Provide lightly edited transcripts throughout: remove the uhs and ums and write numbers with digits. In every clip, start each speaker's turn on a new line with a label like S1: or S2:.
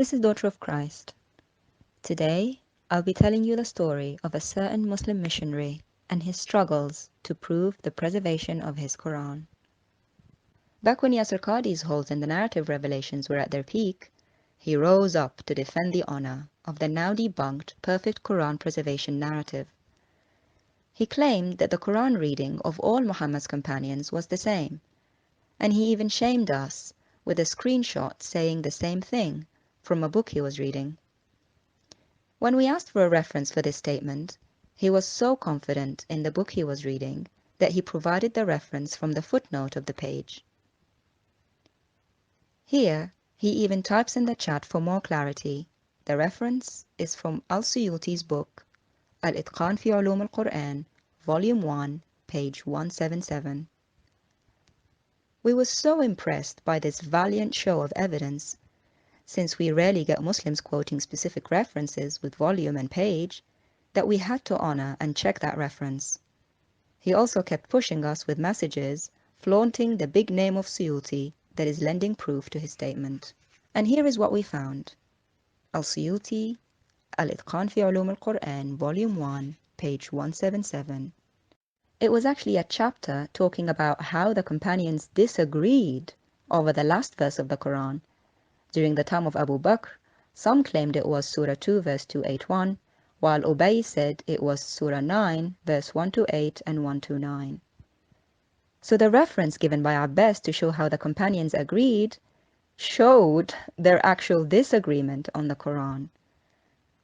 S1: This is Daughter of Christ. Today, I'll be telling you the story of a certain Muslim missionary and his struggles to prove the preservation of his Quran. Back when Yasir Qadhi's holds in the narrative revelations were at their peak, he rose up to defend the honor of the now debunked perfect Quran preservation narrative. He claimed that the Quran reading of all Muhammad's companions was the same, and he even shamed us with a screenshot saying the same thing from a book he was reading. When we asked for a reference for this statement, he was so confident in the book he was reading that he provided the reference from the footnote of the page. Here, he even types in the chat for more clarity. The reference is from Al-Suyuti's book, Al-Itqan fi Ulum al-Quran, Volume 1, page 177. We were so impressed by this valiant show of evidence, since we rarely get Muslims quoting specific references with volume and page, that we had to honor and check that reference. He also kept pushing us with messages flaunting the big name of Suyuti that is lending proof to his statement. And here is what we found. Al-Suyuti, Al-Itqan fi Ulum al-Quran, Volume 1, page 177. It was actually a chapter talking about how the companions disagreed over the last verse of the Quran. During the time of Abu Bakr, some claimed it was Surah 2 verse 281, while Ubay said it was Surah 9 verse 128 and 129. So the reference given by Abbas to show how the companions agreed showed their actual disagreement on the Quran.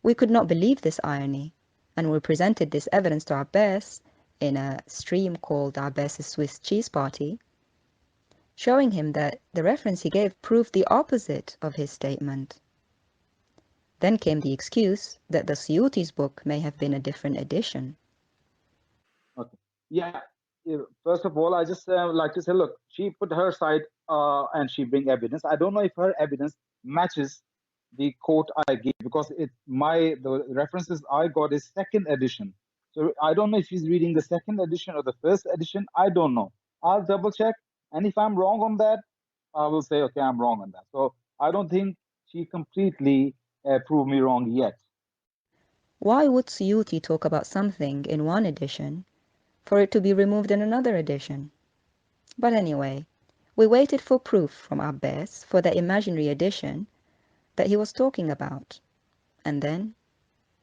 S1: We could not believe this irony, and we presented this evidence to Abbas in a stream called Abbas's Swiss Cheese Party, showing him that the reference he gave proved the opposite of his statement. Then came the excuse that the Suyuti's book may have been a different edition.
S2: Okay. Yeah. First of all, I just like to say, look, she put her side and she bring evidence. I don't know if her evidence matches the quote I gave because the references I got is second edition. So I don't know if she's reading the second edition or the first edition. I don't know. I'll double check, and if I'm wrong on that, I will say, okay, I'm wrong on that. So I don't think she completely proved me wrong yet.
S1: Why would Suyuti talk about something in one edition for it to be removed in another edition? But anyway, we waited for proof from Abbas for the imaginary edition that he was talking about, and then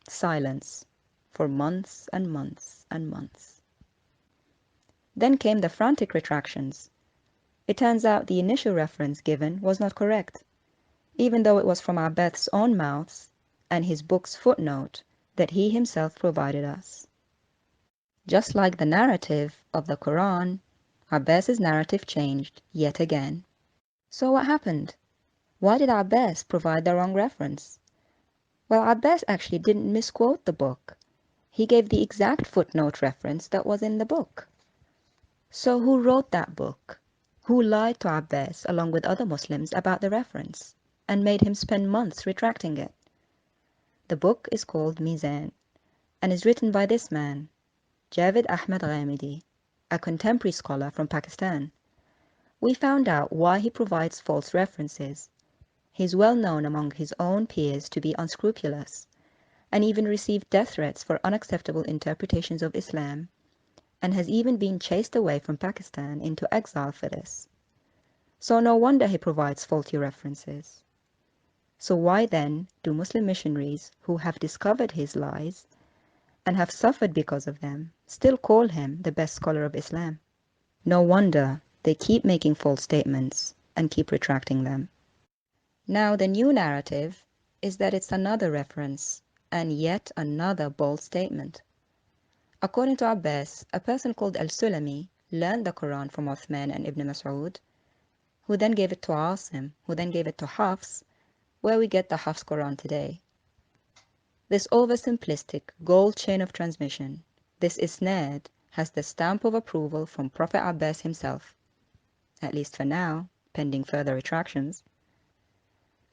S1: silence for months and months and months. Then came the frantic retractions. It turns out the initial reference given was not correct, even though it was from Abbas's own mouths and his book's footnote that he himself provided us. Just like the narrative of the Quran, Abbas's narrative changed yet again. So what happened? Why did Abbas provide the wrong reference? Well, Abbas actually didn't misquote the book. He gave the exact footnote reference that was in the book. So who wrote that book? Who lied to Abbas along with other Muslims about the reference and made him spend months retracting it? The book is called Mizan and is written by this man, Javed Ahmad Ghamidi, a contemporary scholar from Pakistan. We found out why he provides false references. He's well known among his own peers to be unscrupulous, and even received death threats for unacceptable interpretations of Islam, and has even been chased away from Pakistan into exile for this. So no wonder he provides faulty references. So why then do Muslim missionaries who have discovered his lies and have suffered because of them still call him the best scholar of Islam? No wonder they keep making false statements and keep retracting them. Now the new narrative is that it's another reference and yet another bold statement. According to Abbas, a person called Al-Sulami learned the Quran from Uthman and Ibn Mas'ud, who then gave it to Asim, who then gave it to Hafs, where we get the Hafs Quran today. This oversimplistic gold chain of transmission, this isnad, has the stamp of approval from Prophet Abbas himself, at least for now, pending further retractions,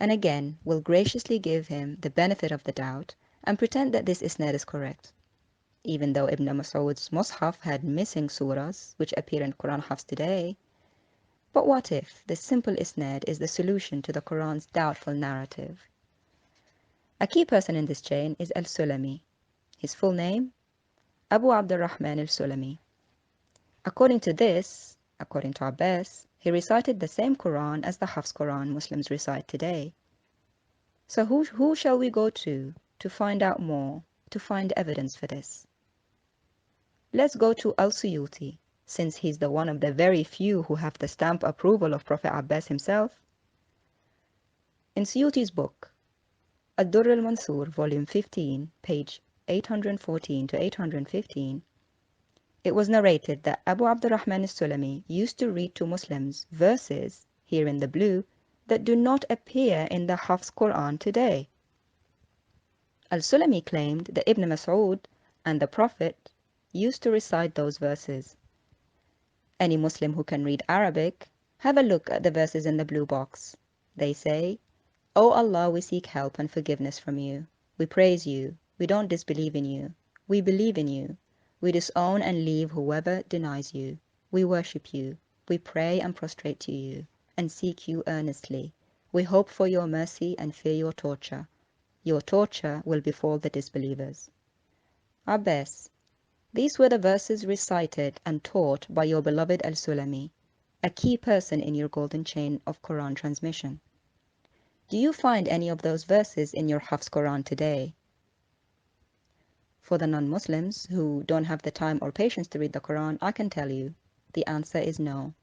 S1: and again will graciously give him the benefit of the doubt and pretend that this isnad is correct, even though Ibn Mas'ud's Mus'haf had missing surahs which appear in Quran Hafs today. But what if this simple isnad is the solution to the Quran's doubtful narrative? A key person in this chain is al-Sulami. His full name? Abu Abdurrahman al-Sulami. According to Abbas, he recited the same Quran as the Hafs Quran Muslims recite today. So who shall we go to find out more, to find evidence for this? Let's go to al-Suyuti, since he's the one of the very few who have the stamp approval of Prophet Abbas himself. In Suyuti's book, Ad-Durr al-Mansur, volume 15, page 814 to 815, it was narrated that Abu Abdurrahman al-Sulami used to read to Muslims verses, here in the blue, that do not appear in the Hafs Quran today. Al-Sulami claimed that Ibn Mas'ud and the Prophet used to recite those verses. Any Muslim who can read Arabic, have a look at the verses in the blue box. They say, "O Allah, we seek help and forgiveness from you. We praise you. We don't disbelieve in you. We believe in you. We disown and leave whoever denies you. We worship you. We pray and prostrate to you, and seek you earnestly. We hope for your mercy and fear your torture. Your torture will befall the disbelievers." Abbas, these were the verses recited and taught by your beloved al-Sulami, a key person in your golden chain of Quran transmission. Do you find any of those verses in your Hafs Quran today? For the non-Muslims who don't have the time or patience to read the Quran, I can tell you, the answer is no.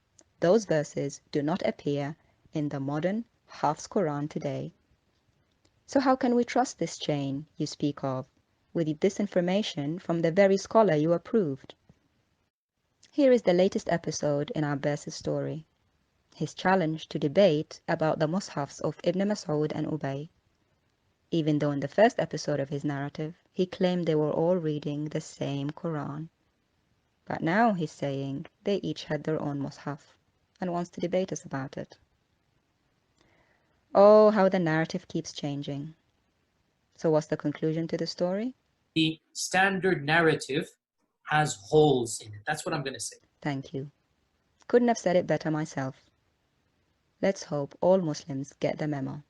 S1: Those verses do not appear in the modern Hafs Quran today. So how can we trust this chain you speak of, with this information from the very scholar you approved? Here is the latest episode in Abbas's story, his challenge to debate about the Mushafs of Ibn Mas'ud and Ubay. Even though in the first episode of his narrative, he claimed they were all reading the same Quran. But now he's saying they each had their own Mushaf and wants to debate us about it. Oh, how the narrative keeps changing. So what's the conclusion to the story?
S3: The standard narrative has holes in it. That's what I'm going to say.
S1: Thank you. Couldn't have said it better myself. Let's hope all Muslims get the memo.